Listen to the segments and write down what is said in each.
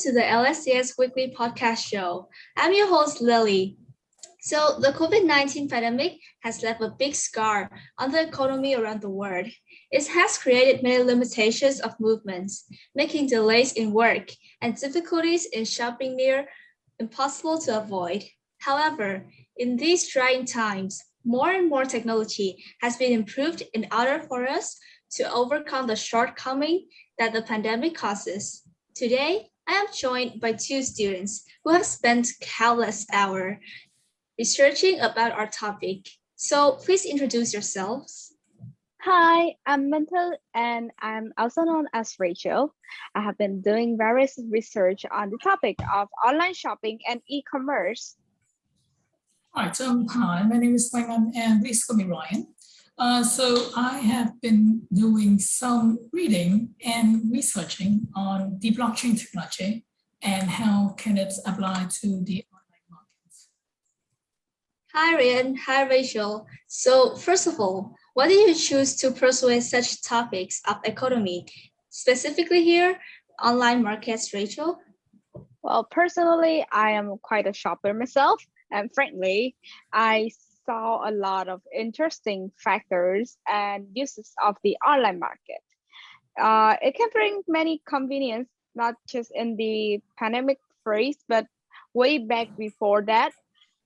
to the LSCS Weekly Podcast Show. I'm your host, Lily. So, the COVID-19 pandemic has left a big scar on the economy around the world. It has created many limitations of movements, making delays in work and difficulties in shopping near impossible to avoid. However, in these trying times, more and more technology has been improved in order for us to overcome the shortcoming that the pandemic causes. Today, I am joined by two students who have spent countless hours researching about our topic. So please introduce yourselves. Hi, I'm Mental and I'm also known as Rachel. I have been doing various research on the topic of online shopping and e-commerce. All right, hi, my name is Ryan and please call me Ryan. So I have been doing some reading and researching on the blockchain technology and how can it apply to the online markets. Hi, Ryan. Hi, Rachel. So first of all, why did you choose to pursue such topics of economy, specifically here, online markets, Rachel? Well, personally, I am quite a shopper myself, and frankly, I saw a lot of interesting factors and uses of the online market. It can bring many convenience, not just in the pandemic phase, but way back before that.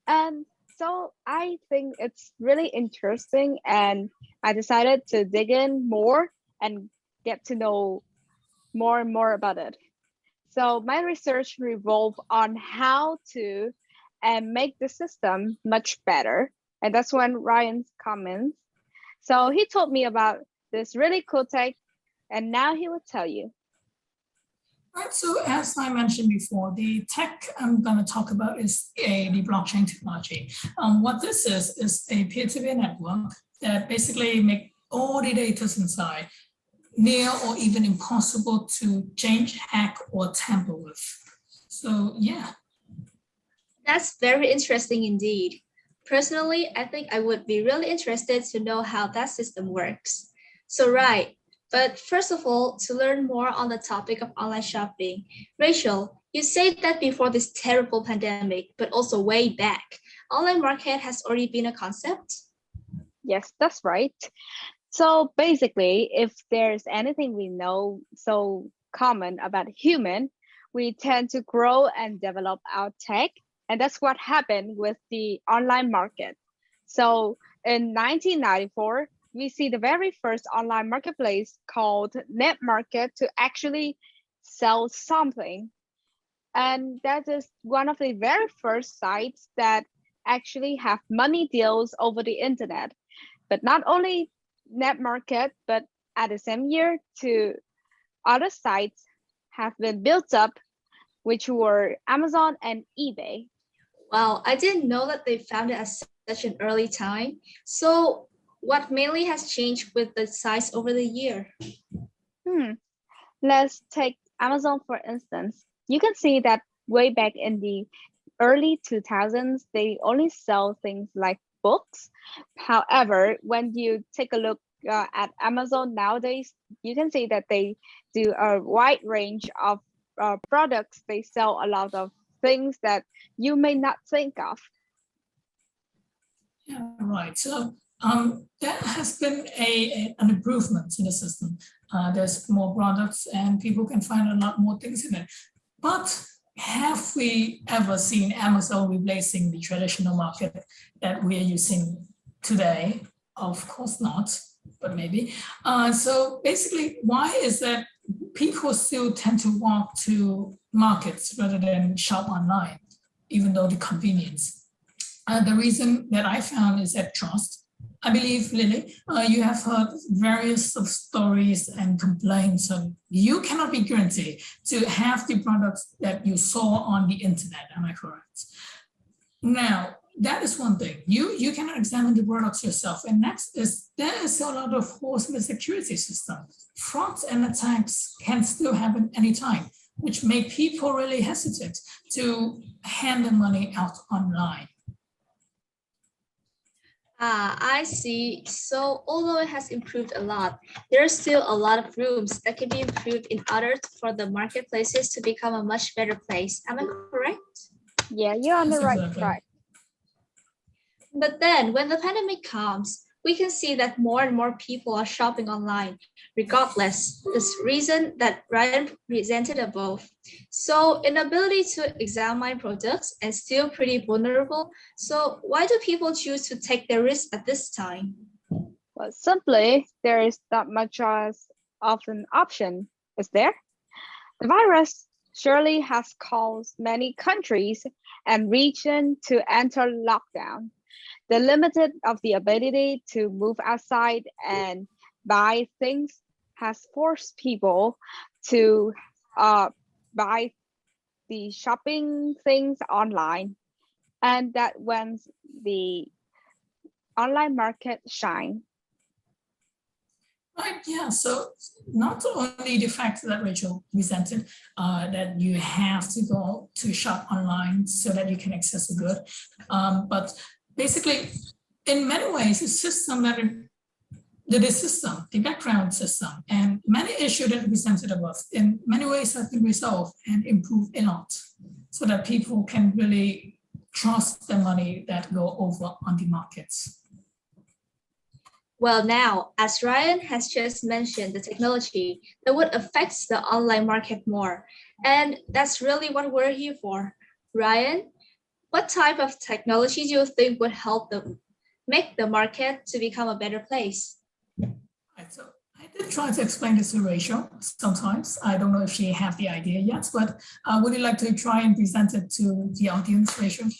And so I think it's really interesting, and I decided to dig in more and get to know more and more about it. So my research revolved on how to and make the system much better. And that's when Ryan's comments. So he told me about this really cool tech, and now he will tell you. Right, so as I mentioned before, the tech I'm going to talk about is the blockchain technology. What this is a peer-to-peer network that basically make all the data inside near or even impossible to change, hack, or tamper with. So yeah. That's very interesting indeed. Personally, I think I would be really interested to know how that system works. So right, but first of all, to learn more on the topic of online shopping, Rachel, you said that before this terrible pandemic, but also way back, online market has already been a concept? Yes, that's right. So basically, if there's anything we know so common about human, we tend to grow and develop our tech. And that's what happened with the online market. So in 1994, we see the very first online marketplace called Net Market to actually sell something. And that is one of the very first sites that actually have money deals over the internet. But not only Net Market, but at the same year, two other sites have been built up, which were Amazon and eBay. Wow, I didn't know that they found it at such an early time. So what mainly has changed with the size over the year? Let's take Amazon for instance. You can see that way back in the early 2000s, they only sell things like books. However, when you take a look at Amazon nowadays, you can see that they do a wide range of products. They sell a lot of things that you may not think of. Yeah, right. So that has been an improvement in the system. There's more products and people can find a lot more things in it. But have we ever seen Amazon replacing the traditional market that we are using today? Of course not, but maybe. So basically, why is that people still tend to walk to markets rather than shop online, even though the convenience? The reason that I found is that trust. I believe, Lily, you have heard various of stories and complaints of you cannot be guaranteed to have the products that you saw on the internet. Am I correct? Now, that is one thing. You cannot examine the products yourself. And next is there is a lot of holes in the security system. Frauds and attacks can still happen anytime, which make people really hesitate to hand the money out online. Ah, I see. So although it has improved a lot, there are still a lot of rooms that can be improved in order for the marketplaces to become a much better place. Am I correct? Yeah, you're on Yes, the right exactly. track. But then when the pandemic comes, we can see that more and more people are shopping online, regardless this reason that Ryan presented above. So inability to examine products is still pretty vulnerable. So why do people choose to take the risk at this time? Well, simply, there is not much as of an option, is there? The virus surely has caused many countries and regions to enter lockdown. The limited of the ability to move outside and buy things has forced people to uh, buy the shopping things online, and that when the online market shine. Right, yeah. So not only the fact that Rachel presented that you have to go to shop online so that you can access the good, but basically, in many ways, the system that the system, the background system, and many issues that are presented above, in many ways have been resolved and improved a lot, so that people can really trust the money that go over on the markets. Well, now, as Ryan has just mentioned, the technology that would affect the online market more. And that's really what we're here for. Ryan, what type of technology do you think would help them make the market to become a better place? Right, so I did try to explain this to Rachel sometimes. I don't know if she have the idea yet, but would you like to try and present it to the audience, Rachel?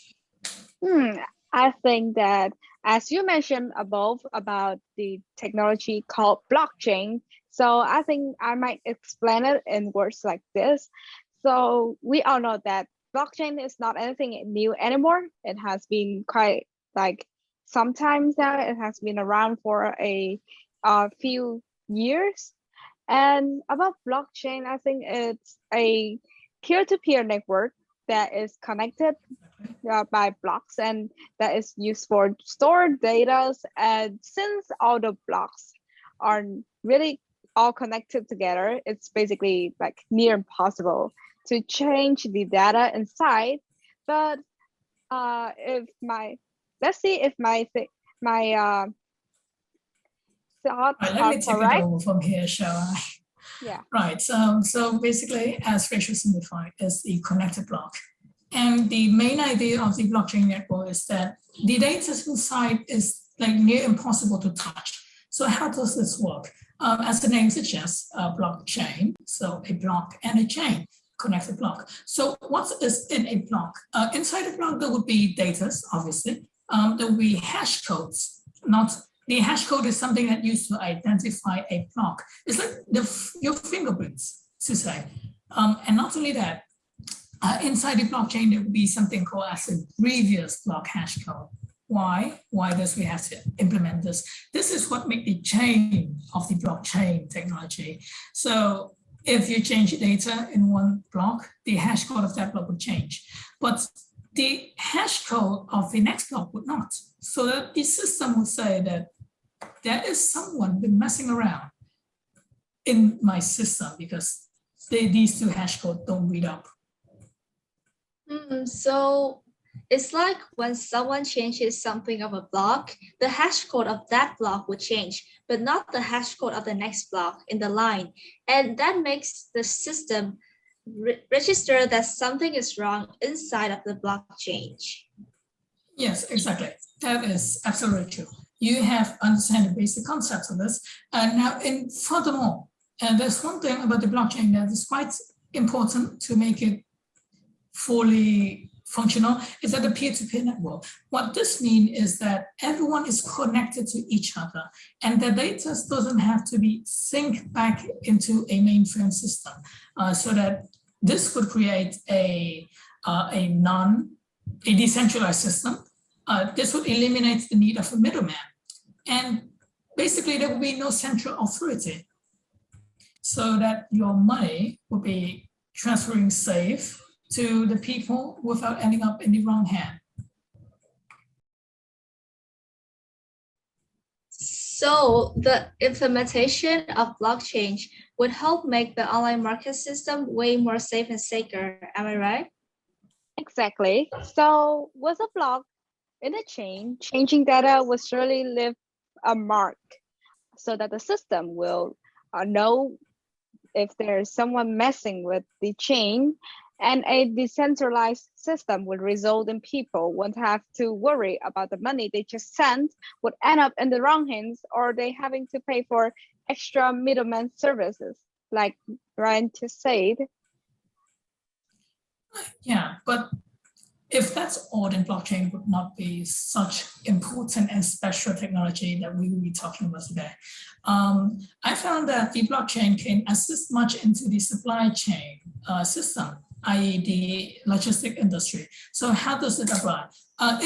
I think that as you mentioned above about the technology called blockchain, so I think I might explain it in words like this. So we all know that blockchain is not anything new anymore. It has been quite like sometimes now it has been around for a few years. And about blockchain, I think it's a peer-to-peer network that is connected by blocks and that is used for stored data. And since all the blocks are really all connected together, it's basically like near impossible to change the data inside. But if my let's see if my thoughts All right, let are me take it correct. over from here, shall I? Yeah. Right, so basically, as Rachel simplified, is the connected block. And the main idea of the blockchain network is that the data inside is like near impossible to touch. So how does this work? As the name suggests, blockchain, so a block and a chain, connected block. So what is in a block? Inside a block, there would be data, obviously. There will be hash codes, not the hash code is something that used to identify a block. It's like your fingerprints, to say. And not only that, inside the blockchain, there will be something called as a previous block hash code. Why? Why does we have to implement this? This is what makes the chain of the blockchain technology. So if you change data in one block, the hash code of that block would change. But the hash code of the next block would not. So that the system would say that there is someone been messing around in my system because these two hash codes don't read up. So it's like when someone changes something of a block, the hash code of that block would change, but not the hash code of the next block in the line. And that makes the system register that something is wrong inside of the block change. Yes, exactly. That is absolutely true. You have understand the basic concepts of this. And now, in furthermore, and there's one thing about the blockchain that is quite important to make it fully functional is that the peer-to-peer network. What this means is that everyone is connected to each other and the data doesn't have to be synced back into a mainframe system. So that this would create a decentralized system. This would eliminate the need of a middleman. And basically there will be no central authority so that your money will be transferring safe to the people without ending up in the wrong hand. So the implementation of blockchain would help make the online market system way more safe and secure. Am I right? Exactly. So with a block in a chain, changing data will surely leave a mark so that the system will know if there's someone messing with the chain, and a decentralized system would result in people won't have to worry about the money they just sent would end up in the wrong hands, or they having to pay for extra middleman services, like Ryan just said. Yeah, but if that's all, then blockchain would not be such important and special technology that we will be talking about today. I found that the blockchain can assist much into the supply chain system, i.e. the logistic industry. So how does it apply?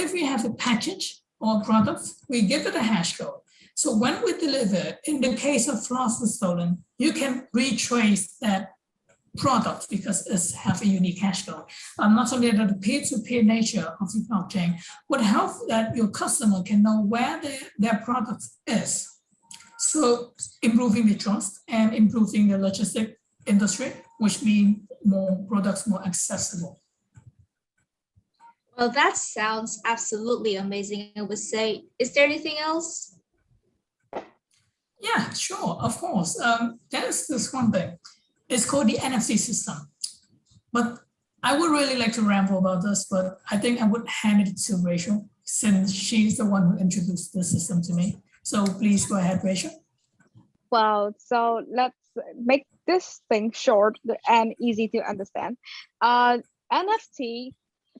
If we have a package or product, we give it a hash code. So when we deliver, in the case of lost or stolen, you can retrace that product because it have a unique hash code. Not only that, the peer-to-peer nature of the blockchain would help that your customer can know where their product is. So improving the trust and improving the logistic industry, which means more products more accessible. Well, that sounds absolutely amazing, I would say. Is there anything else? Yeah, sure, of course. There's this one thing. It's called the NFC system. But I would really like to ramble about this, but I think I would hand it to Rachel since she's the one who introduced the system to me. So please go ahead, Rachel. Well, so let's make this thing short and easy to understand. NFT,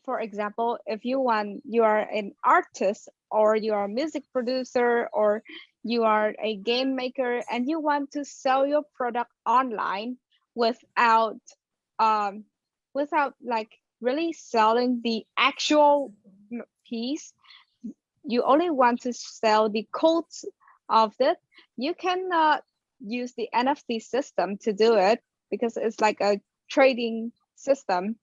for example, if you are an artist or you are a music producer or you are a game maker and you want to sell your product online without um, without like really selling the actual piece, you only want to sell the codes of it, you can use the NFT system to do it because it's like a trading system.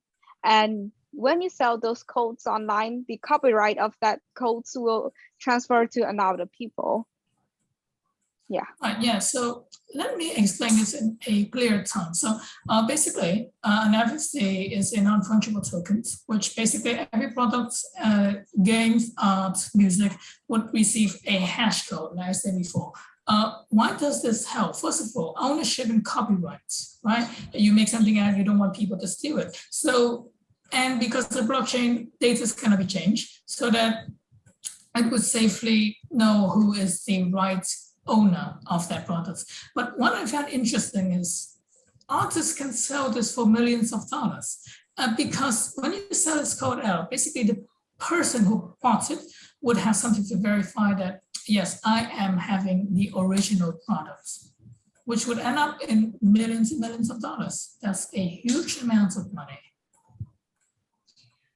And when you sell those codes online, the copyright of that codes will transfer to another people. Yeah. Yeah, so let me explain this in a clear term. So basically, an NFT is a non-fungible token, which basically every product, games, art, music would receive a hash code, like I said before. Why does this help? First of all, ownership and copyrights, right? You make something out, you don't want people to steal it. So, and because the blockchain data cannot be changed, so that I could safely know who is the right owner of that product. But what I found interesting is artists can sell this for millions of dollars because when you sell this code out, basically the person who bought it would have something to verify that, yes, I am having the original product, which would end up in millions and millions of dollars. That's a huge amount of money.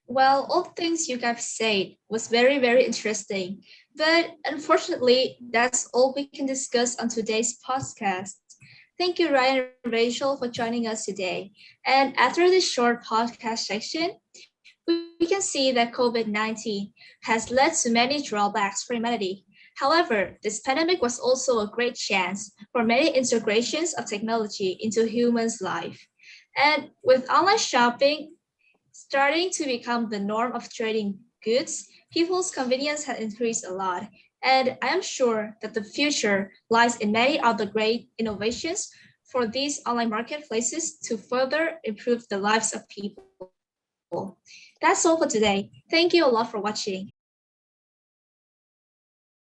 Well, all things you guys said was very, very interesting. But unfortunately, that's all we can discuss on today's podcast. Thank you, Ryan and Rachel, for joining us today. And after this short podcast section, we can see that COVID-19 has led to many drawbacks for humanity. However, this pandemic was also a great chance for many integrations of technology into humans' life. And with online shopping starting to become the norm of trading goods, people's convenience has increased a lot. And I am sure that the future lies in many other great innovations for these online marketplaces to further improve the lives of people. That's all for today. Thank you a lot for watching.